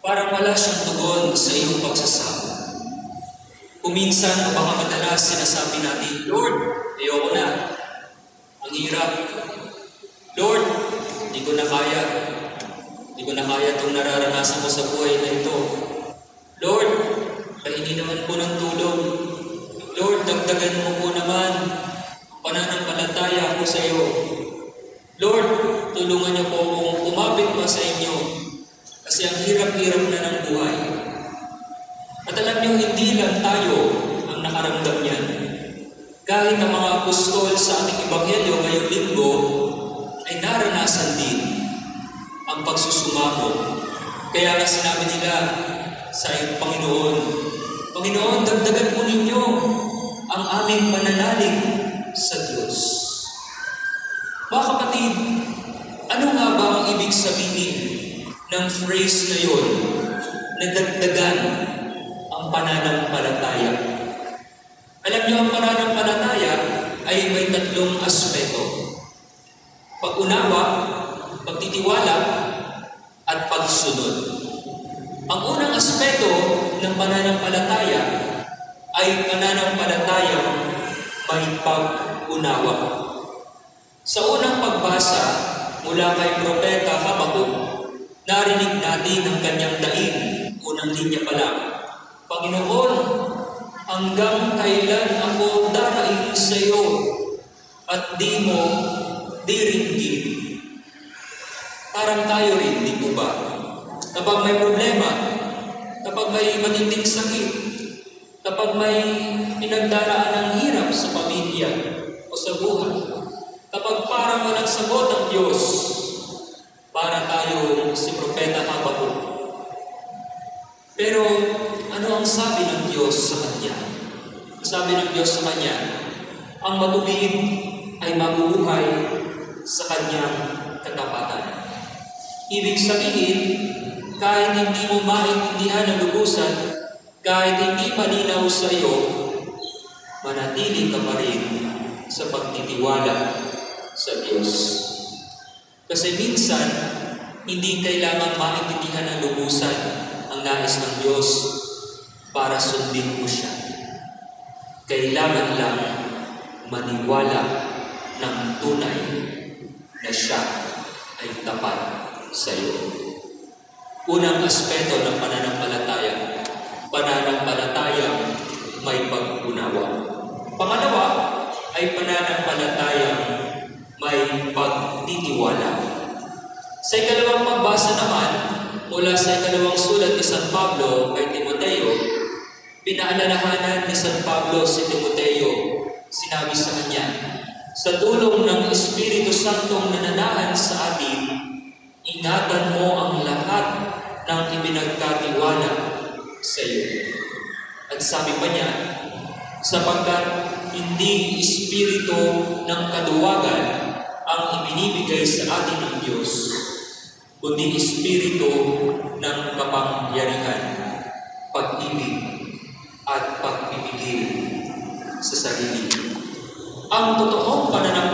Parang wala siyang tugon sa iyong pagsasama. Kuminsan o baka madalas sinasabi natin, Lord, ayoko na. Ang hirap. Lord, hindi ko na kaya. Hindi ko na kaya itong nararanasan ko sa buhay na ito. Lord, pahingi naman po ng tulong. Lord, dagdagan mo po naman ang pananampalataya ko sa iyo. Lord, tulungan niyo po akong umapit pa sa inyo. Kasi ang hirap-hirap na ng buhay. At alam niyo, hindi lang tayo ang nakaramdam yan. Kahit ang mga apostol sa ating ebanghelyo ngayong linggo ay naranasan din ang pagsusumamo. Kaya nga sinabi nila sa Panginoon, Panginoon, dagdagan po ninyo ang aming pananalig sa Diyos. Mga kapatid, ano nga ba ang ibig sabihin ng phrase na yun, na dagdagan ang pananampalataya? Alam niyo, ang pananampalataya ay may tatlong aspeto. Pag-unawa, pagtitiwala, at pagsunod. Ang unang aspeto ng pananampalataya ay pananampalatayang may pag-unawa. Sa unang pagbasa mula kay Propeta Habakuk, narinig natin ang kanyang daing, unang linya pa lang. Panginoon, hanggang kailan ako daraing sa iyo at di mo diringgin? Parang tayo rin, di po ba? Kapag may problema, kapag may matinding sakit, kapag may pinagdaraan ng hirap sa pamilya o sa buhay, kapag parang walang sagot ang Diyos, para tayo si Propeta Habakuk. Pero ano ang sabi ng Diyos sa kanya? Ang sabi ng Diyos sa kanya, ang matuwid ay mabubuhay sa kanyang katapatan. Ibig sabihin, kahit hindi mo maintindihan ang lubusan, kahit hindi malinaw sa iyo, manatili ka pa rin sa pagtitiwala sa Diyos. Kasi minsan, hindi kailangan maintindihan ng lubusan ang nais ng Diyos para sundin mo siya. Kailangan lang maniwala ng tunay na siya ay tapat sa iyo. Unang aspeto ng pananampalatayang may pag-unawa. Pangalawa ay pananampalatayang may pagtitiwala. Sa ikalawang pagbasa naman, mula sa ikalawang sulat ni San Pablo kay Timoteo, pinaalalahanan ni San Pablo si Timoteo, sinabi sa kanya, sa tulong ng Espiritu Santong nananahan sa atin, ingatan mo ang lahat ng ipinagkatiwala sa iyo. At sabi pa niya, sapagkat hindi espiritu ng kaduwagan ang ibinibigay sa atin ng Diyos, kundi espiritu ng kapangyarihan, pag-ibig, at pagpipigil sa sarili. Ang totoong pananampalataya